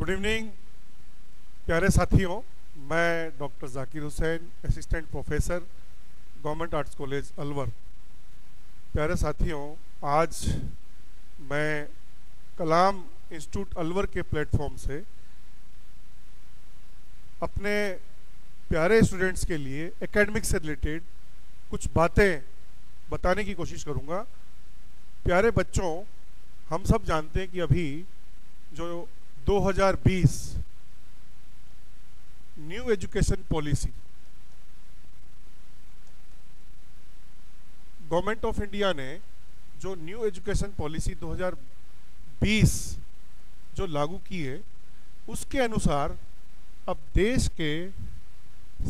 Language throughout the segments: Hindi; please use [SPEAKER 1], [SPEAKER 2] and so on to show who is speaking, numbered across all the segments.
[SPEAKER 1] गुड इवनिंग प्यारे साथियों, मैं doctor Zakir Hussain, assistant professor, government arts college Alwar. प्यारे साथियों, आज मैं कलाम इंस्टीट्यूट अलवर के प्लेटफॉर्म से अपने प्यारे स्टूडेंट्स के लिए एकेडमिक से रिलेटेड कुछ बातें बताने की कोशिश करूंगा। प्यारे बच्चों, हम सब जानते हैं कि अभी जो 2020 new education policy government of India ने जो न्यू एजुकेशन पॉलिसी 2020 जो लागू की है, उसके अनुसार अब देश के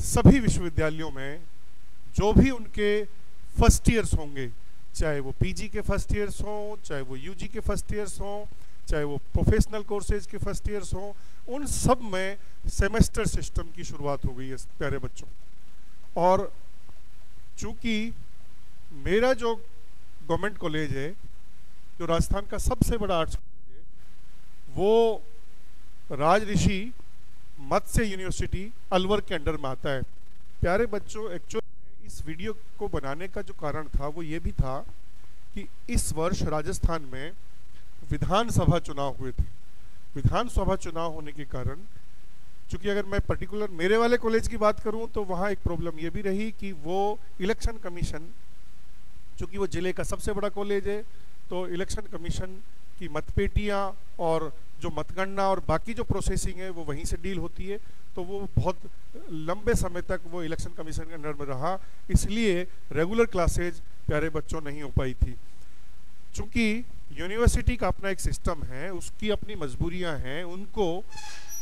[SPEAKER 1] सभी विश्वविद्यालयों में जो भी उनके फर्स्ट ईयर्स होंगे, चाहे वो पीजी के फर्स्ट ईयर्स हों, चाहे वो यूजी के फर्स्ट ईयर्स हों, चाहे वो प्रोफेशनल कोर्सेज के फर्स्ट ईयर्स हों, उन सब में सेमेस्टर सिस्टम की शुरुआत हो गई है प्यारे बच्चों। और चूंकि मेरा जो गवर्नमेंट कॉलेज है, जो राजस्थान का सबसे बड़ा आर्ट्स कॉलेज है, वो राजऋषि मत्स्य यूनिवर्सिटी अलवर के अंडर में आता है। प्यारे बच्चों, एक्चुअली इस वीडियो को बनाने का जो कारण था वो ये भी था कि इस वर्ष राजस्थान में विधानसभा चुनाव हुए थे। विधानसभा चुनाव होने के कारण, चूंकि अगर मैं पर्टिकुलर मेरे वाले कॉलेज की बात करूं तो वहां एक प्रॉब्लम ये भी रही कि वो इलेक्शन कमीशन, चूंकि वो जिले का सबसे बड़ा कॉलेज है, तो इलेक्शन कमीशन की मतपेटियां और जो मतगणना और बाकी जो प्रोसेसिंग है वो वहीं से डील होती है, तो वो बहुत लंबे समय तक वो इलेक्शन कमीशन के अंडर में रहा, इसलिए रेगुलर क्लासेज प्यारे बच्चों नहीं हो पाई थी। चूंकि यूनिवर्सिटी का अपना एक सिस्टम है, उसकी अपनी मजबूरियां हैं, उनको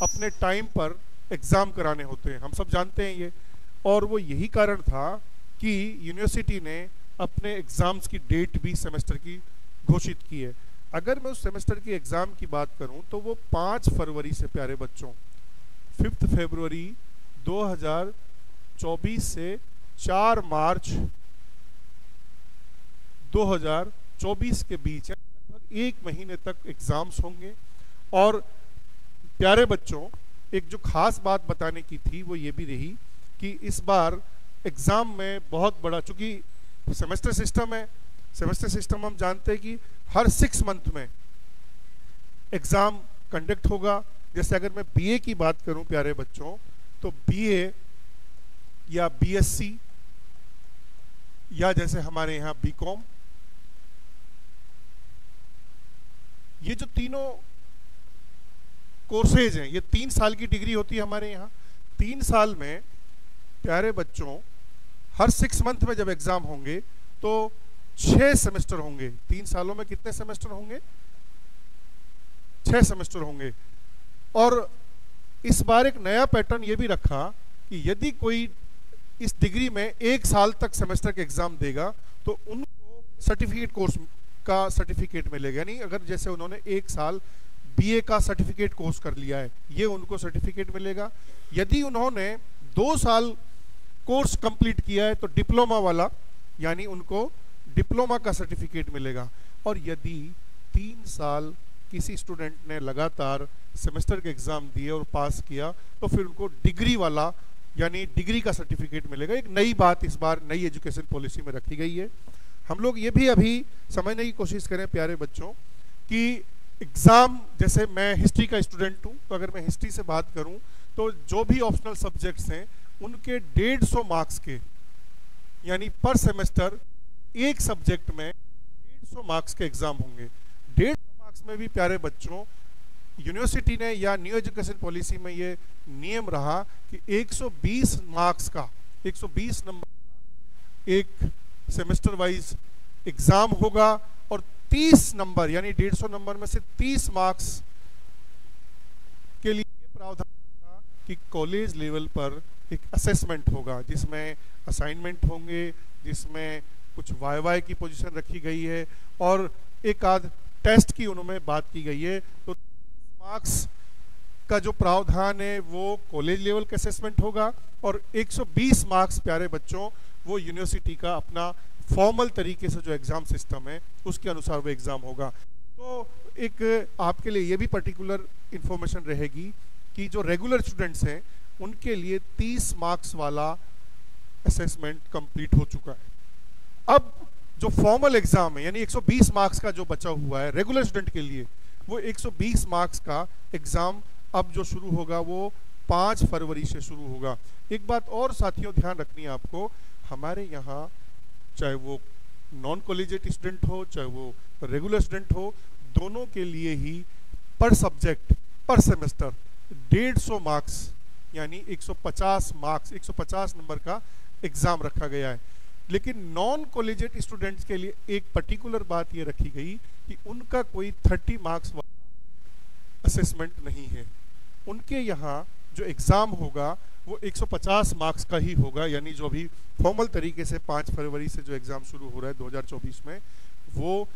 [SPEAKER 1] अपने टाइम पर एग्ज़ाम कराने होते हैं, हम सब जानते हैं ये। और वो यही कारण था कि यूनिवर्सिटी ने अपने एग्ज़ाम्स की डेट भी सेमेस्टर की घोषित की है। अगर मैं उस सेमेस्टर की एग्ज़ाम की बात करूं तो वो 5 फरवरी से प्यारे बच्चों 5 फरवरी 2024 से 4 मार्च 2024 के बीच है, लगभग 1 महीने तक एग्जाम्स होंगे। और प्यारे बच्चों, एक जो खास बात बताने की थी वो ये भी रही कि इस बार एग्जाम में बहुत बड़ा, चूंकि सेमेस्टर सिस्टम है, सेमेस्टर सिस्टम हम जानते हैं कि हर 6 मंथ में एग्जाम कंडक्ट होगा। जैसे अगर मैं बीए की बात करूं प्यारे बच्चों, तो बीए या बीएससी या जैसे हमारे यहाँ बीकॉम, ये जो तीनों कोर्सेज हैं, ये 3 साल की डिग्री होती है हमारे यहाँ। 3 साल में प्यारे बच्चों हर 6 मंथ में जब एग्जाम होंगे तो 6 सेमेस्टर होंगे। 3 सालों में कितने सेमेस्टर होंगे? 6 सेमेस्टर होंगे। और इस बार एक नया पैटर्न ये भी रखा कि यदि कोई इस डिग्री में 1 साल तक सेमेस्टर के एग्जाम देगा तो उनको सर्टिफिकेट कोर्स का सर्टिफिकेट मिलेगा। यानी अगर जैसे उन्होंने 1 साल बीए का सर्टिफिकेट कोर्स कर लिया है, ये उनको सर्टिफिकेट मिलेगा। यदि उन्होंने 2 साल कोर्स कंप्लीट किया है तो डिप्लोमा वाला, यानी उनको डिप्लोमा का सर्टिफिकेट मिलेगा। और यदि 3 साल किसी स्टूडेंट ने लगातार सेमेस्टर के एग्जाम दिए और पास किया तो फिर उनको डिग्री वाला, यानी डिग्री का सर्टिफिकेट मिलेगा। एक नई बात इस बार नई एजुकेशन पॉलिसी में रखी गई है। हम लोग ये भी अभी समझने की कोशिश करें प्यारे बच्चों कि एग्जाम, जैसे मैं हिस्ट्री का स्टूडेंट हूँ, तो अगर मैं हिस्ट्री से बात करूँ तो जो भी ऑप्शनल सब्जेक्ट्स हैं उनके 150 मार्क्स के, यानी पर सेमेस्टर एक सब्जेक्ट में 150 मार्क्स के एग्जाम होंगे। 150 मार्क्स में भी प्यारे बच्चों यूनिवर्सिटी ने या न्यू एजुकेशन पॉलिसी में ये नियम रहा कि 120 मार्क्स का, 120 नंबर का एक सेमेस्टर वाइज एग्जाम होगा। और 30 नंबर, यानी 150 नंबर में से 30 मार्क्स के लिए ये प्रावधान था कि कॉलेज लेवल पर एक असेसमेंट होगा, जिसमें असाइनमेंट होंगे, जिसमें कुछ वाई की पोजीशन रखी गई है और एक आध टेस्ट की उन्होंने बात की गई है। तो मार्क्स का जो प्रावधान है वो कॉलेज लेवल का असेसमेंट होगा और 120 मार्क्स प्यारे बच्चों वो यूनिवर्सिटी का अपना फॉर्मल तरीके से जो एग्ज़ाम सिस्टम है उसके अनुसार वो एग्ज़ाम होगा। तो एक आपके लिए ये भी पर्टिकुलर इंफॉर्मेशन रहेगी कि जो रेगुलर स्टूडेंट्स हैं उनके लिए 30 मार्क्स वाला असेसमेंट कंप्लीट हो चुका है। अब जो फॉर्मल एग्जाम है यानी 120 मार्क्स का जो बचा हुआ है रेगुलर स्टूडेंट के लिए, वो 120 मार्क्स का एग्जाम अब जो शुरू होगा वो 5 फरवरी से शुरू होगा। एक बात और साथियों ध्यान रखनी है आपको, हमारे यहाँ चाहे वो नॉन कॉलेजिएट स्टूडेंट हो चाहे वो रेगुलर स्टूडेंट हो, दोनों के लिए ही पर सब्जेक्ट पर सेमेस्टर 150 मार्क्स यानी 150 मार्क्स 150 नंबर का एग्जाम रखा गया है। लेकिन नॉन कॉलेजिएट स्टूडेंट्स के लिए एक पर्टिकुलर बात ये रखी गई कि उनका कोई 30 मार्क्स वाला असेसमेंट नहीं है। उनके यहाँ जो एग्जाम होगा वो 150 मार्क्स का ही होगा, यानी जो अभी फॉर्मल तरीके से 5 फरवरी से जो एग्जाम शुरू हो रहा है 2024 में, वो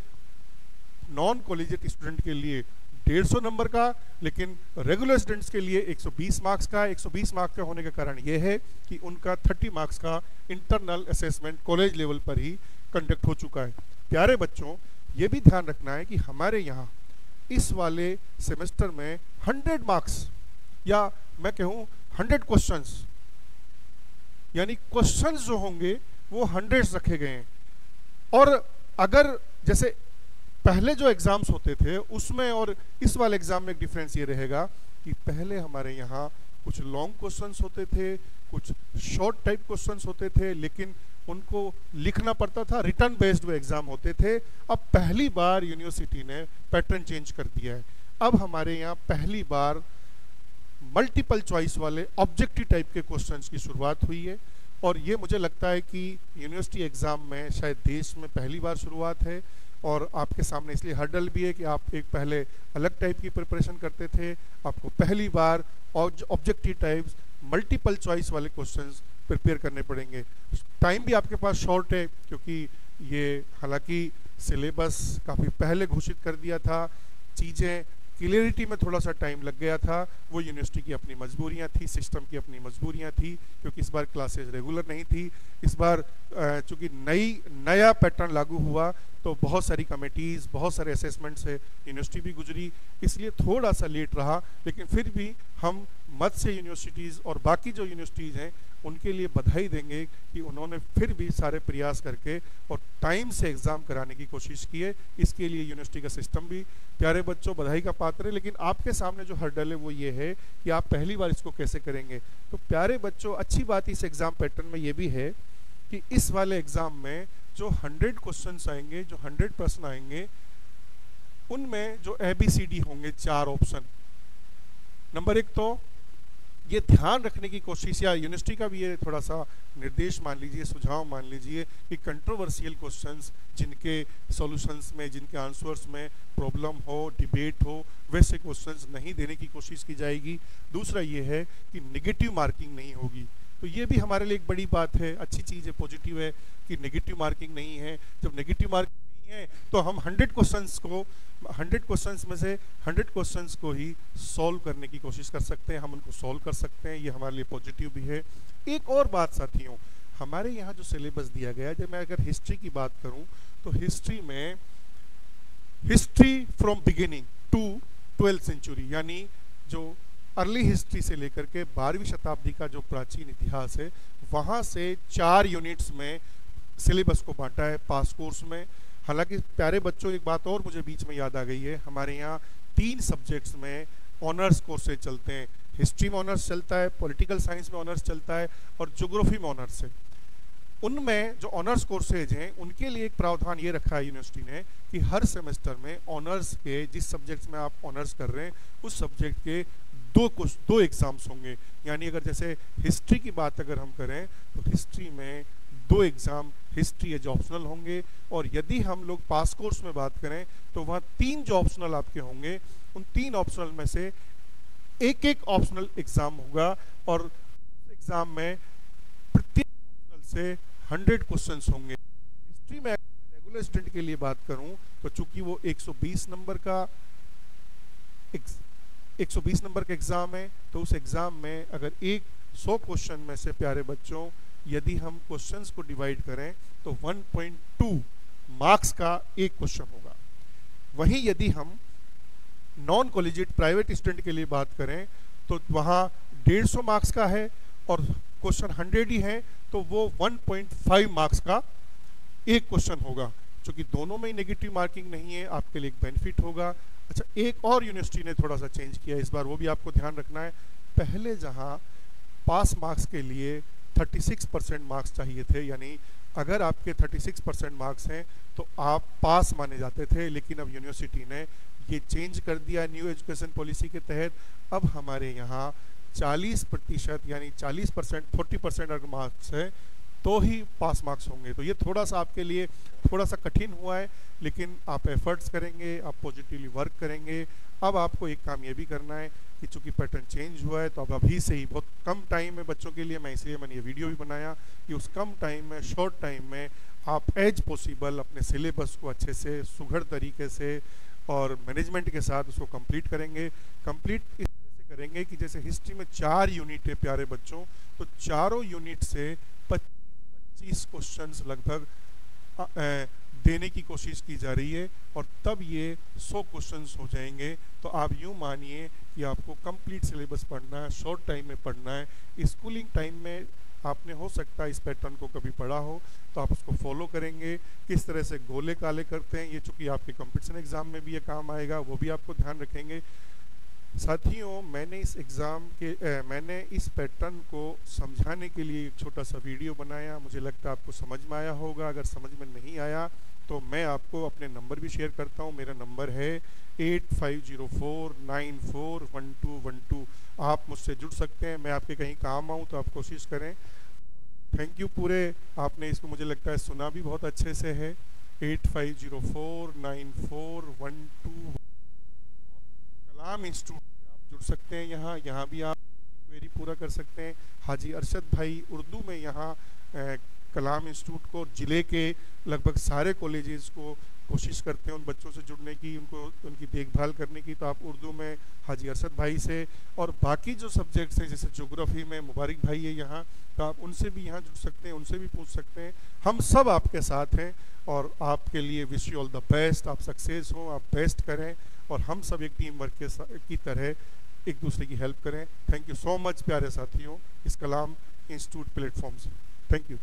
[SPEAKER 1] नॉन कॉलेजिएट स्टूडेंट के लिए 150 नंबर का, लेकिन रेगुलर स्टूडेंट्स के लिए 120 मार्क्स का। 120 मार्क्स का होने का कारण ये है कि उनका 30 मार्क्स का इंटरनल असेसमेंट कॉलेज लेवल पर ही कंडक्ट हो चुका है। प्यारे बच्चों, ये भी ध्यान रखना है कि हमारे यहाँ इस वाले सेमेस्टर में 100 मार्क्स या मैं कहूँ 100 क्वेश्चंस यानी क्वेश्चंस जो होंगे वो 100 रखे गए हैं। और अगर जैसे पहले जो एग्जाम्स होते थे उसमें और इस वाले एग्जाम में एक डिफरेंस ये रहेगा कि पहले हमारे यहाँ कुछ लॉन्ग क्वेश्चंस होते थे, कुछ शॉर्ट टाइप क्वेश्चंस होते थे, लेकिन उनको लिखना पड़ता था, रिटर्न बेस्ड वो एग्जाम होते थे। अब पहली बार यूनिवर्सिटी ने पैटर्न चेंज कर दिया है। अब हमारे यहाँ पहली बार मल्टीपल चॉइस वाले ऑब्जेक्टिव टाइप के क्वेश्चंस की शुरुआत हुई है, और ये मुझे लगता है कि यूनिवर्सिटी एग्जाम में शायद देश में पहली बार शुरुआत है। और आपके सामने इसलिए हर्डल भी है कि आप एक पहले अलग टाइप की प्रिपरेशन करते थे, आपको पहली बार ऑब्जेक्टिव टाइप्स मल्टीपल चॉइस वाले क्वेश्चंस प्रिपेयर करने पड़ेंगे। टाइम भी आपके पास शॉर्ट है क्योंकि ये हालांकि सिलेबस काफ़ी पहले घोषित कर दिया था, चीज़ें क्लियरिटी में थोड़ा सा टाइम लग गया था। वो यूनिवर्सिटी की अपनी मजबूरियां थी, सिस्टम की अपनी मजबूरियां थी, क्योंकि इस बार क्लासेस रेगुलर नहीं थी। इस बार चूंकि नया पैटर्न लागू हुआ तो बहुत सारी कमेटीज़, बहुत सारे असेसमेंट से यूनिवर्सिटी भी गुजरी, इसलिए थोड़ा सा लेट रहा। लेकिन फिर भी हम मत्स्य यूनिवर्सिटीज़ और बाकी जो यूनिवर्सिटीज़ हैं उनके लिए बधाई देंगे कि उन्होंने फिर भी सारे प्रयास करके और टाइम से एग्ज़ाम कराने की कोशिश की है। इसके लिए यूनिवर्सिटी का सिस्टम भी प्यारे बच्चों बधाई का पात्र है। लेकिन आपके सामने जो हर्डल है वो ये है कि आप पहली बार इसको कैसे करेंगे। तो प्यारे बच्चों, अच्छी बात इस एग्ज़ाम पैटर्न में ये भी है कि इस वाले एग्ज़ाम में जो 100 क्वेश्चंस आएंगे, जो 100 प्रश्न आएंगे, उनमें जो ABCD होंगे 4 ऑप्शन। नंबर 1 तो ये ध्यान रखने की कोशिश, या यूनिवर्सिटी का भी ये थोड़ा सा निर्देश मान लीजिए, सुझाव मान लीजिए कि कंट्रोवर्शियल क्वेश्चंस जिनके सॉल्यूशंस में, जिनके आंसर्स में प्रॉब्लम हो, डिबेट हो, वैसे क्वेश्चंस नहीं देने की कोशिश की जाएगी। दूसरा ये है कि नेगेटिव मार्किंग नहीं होगी। तो ये भी हमारे लिए एक बड़ी बात है, अच्छी चीज़ है, पॉजिटिव है कि नेगेटिव मार्किंग नहीं है। जब नेगेटिव मार्किंग नहीं है तो हम 100 क्वेश्चंस में से 100 क्वेश्चंस को ही सॉल्व करने की कोशिश कर सकते हैं, हम उनको सॉल्व कर सकते हैं। ये हमारे लिए पॉजिटिव भी है। एक और बात साथियों, हमारे यहाँ जो सिलेबस दिया गया है, जब मैं अगर हिस्ट्री की बात करूँ तो हिस्ट्री में history from beginning to 12th century, यानी जो अर्ली हिस्ट्री से लेकर के 12वीं शताब्दी का जो प्राचीन इतिहास है, वहाँ से 4 यूनिट्स में सिलेबस को बांटा है पास कोर्स में। हालांकि प्यारे बच्चों, एक बात और मुझे बीच में याद आ गई है, हमारे यहाँ 3 सब्जेक्ट्स में ऑनर्स कोर्सेज चलते हैं। हिस्ट्री में ऑनर्स चलता है, पॉलिटिकल साइंस में ऑनर्स चलता है और ज्योग्राफी में ऑनर्स है। उनमें जो ऑनर्स कोर्सेज हैं उनके लिए एक प्रावधान ये रखा है यूनिवर्सिटी ने कि हर सेमेस्टर में ऑनर्स के जिस सब्जेक्ट्स में आप ऑनर्स कर रहे हैं उस सब्जेक्ट के 2 एग्जाम्स होंगे। यानी अगर जैसे हिस्ट्री की बात अगर हम करें तो हिस्ट्री में 2 एग्जाम हिस्ट्री एज ऑप्शनल होंगे, और यदि हम लोग पास कोर्स में बात करें तो वहाँ 3 जो ऑप्शनल आपके होंगे, उन 3 ऑप्शनल में से एक ऑप्शनल एग्जाम होगा, और एग्जाम में प्रत्येक ऑप्शनल से 100 क्वेश्चंस होंगे। हिस्ट्री में रेगुलर स्टूडेंट के लिए बात करूं तो चूंकि वो 120 नंबर का एग्जाम है, तो उस एग्जाम में अगर 100 क्वेश्चन में से प्यारे बच्चों यदि हम क्वेश्चंस को डिवाइड करें तो 1.2 मार्क्स का एक क्वेश्चन होगा। वहीं यदि हम नॉन कॉलेजिएट प्राइवेट स्टूडेंट के लिए बात करें तो वहाँ 150 मार्क्स का है और क्वेश्चन 100 ही है, तो वो 1.5 मार्क्स का एक क्वेश्चन होगा। क्योंकि दोनों में ही नेगेटिव मार्किंग नहीं है, आपके लिए एक बेनिफिट होगा। अच्छा, एक और यूनिवर्सिटी ने थोड़ा सा चेंज किया इस बार, वो भी आपको ध्यान रखना है। पहले जहाँ पास मार्क्स के लिए 36% मार्क्स चाहिए थे, यानी अगर आपके 36% मार्क्स हैं तो आप पास माने जाते थे, लेकिन अब यूनिवर्सिटी ने ये चेंज कर दिया न्यू एजुकेशन पॉलिसी के तहत। अब हमारे यहाँ 40% यानी 40%, 40% अगर मार्क्स है तो ही पास मार्क्स होंगे। तो ये थोड़ा सा आपके लिए थोड़ा सा कठिन हुआ है, लेकिन आप एफर्ट्स करेंगे, आप पॉजिटिवली वर्क करेंगे। अब आपको एक काम ये भी करना है कि चूंकि पैटर्न चेंज हुआ है, तो अब अभी से ही बहुत कम टाइम में बच्चों के लिए, मैं इसलिए मैंने ये वीडियो भी बनाया कि उस कम टाइम में, शॉर्ट टाइम में आप एज पॉसिबल अपने सिलेबस को अच्छे से, सुघड़ तरीके से और मैनेजमेंट के साथ उसको कंप्लीट करेंगे। कंप्लीट इस तरह से करेंगे कि जैसे हिस्ट्री में 4 यूनिट है प्यारे बच्चों, तो चारों यूनिट से 25 क्वेश्चंस लगभग देने की कोशिश की जा रही है, और तब ये 100 क्वेश्चंस हो जाएंगे। तो आप यूँ मानिए कि आपको कंप्लीट सिलेबस पढ़ना है, शॉर्ट टाइम में पढ़ना है। स्कूलिंग टाइम में आपने हो सकता है इस पैटर्न को कभी पढ़ा हो, तो आप उसको फॉलो करेंगे। किस तरह से गोले काले करते हैं, ये चूँकि आपके कंपटीशन एग्ज़ाम में भी ये काम आएगा, वो भी आपको ध्यान रखेंगे। साथियों, मैंने मैंने इस पैटर्न को समझाने के लिए एक छोटा सा वीडियो बनाया। मुझे लगता है आपको समझ में आया होगा। अगर समझ में नहीं आया तो मैं आपको अपने नंबर भी शेयर करता हूँ। मेरा नंबर है 8504941212। आप मुझसे जुड़ सकते हैं, मैं आपके कहीं काम आऊँ तो आप कोशिश करें। थैंक यू पूरे, आपने इसको मुझे लगता है सुना भी बहुत अच्छे से है। 85049412 कलाम इंस्टीट्यूट से आप जुड़ सकते हैं। यहाँ भी आप क्वेरी पूरा कर सकते हैं। हाजी अरशद भाई उर्दू में यहाँ कलाम इंस्टीट्यूट को, ज़िले के लगभग सारे कॉलेजेस को कोशिश करते हैं उन बच्चों से जुड़ने की, उनकी देखभाल करने की। तो आप उर्दू में हाजी अरशद भाई से, और बाकी जो सब्जेक्ट्स हैं जैसे ज्योग्राफी में मुबारक भाई है यहाँ, तो आप उनसे भी यहाँ जुड़ सकते हैं, उनसे भी पूछ सकते हैं। हम सब आपके साथ हैं और आपके लिए wish you all the best. आप सक्सेस हो, आप बेस्ट करें, और हम सब एक टीम वर्क की तरह एक दूसरे की हेल्प करें। थैंक यू सो मच प्यारे साथियों, इस कलाम इंस्टीट्यूट प्लेटफॉर्म से। Thank you.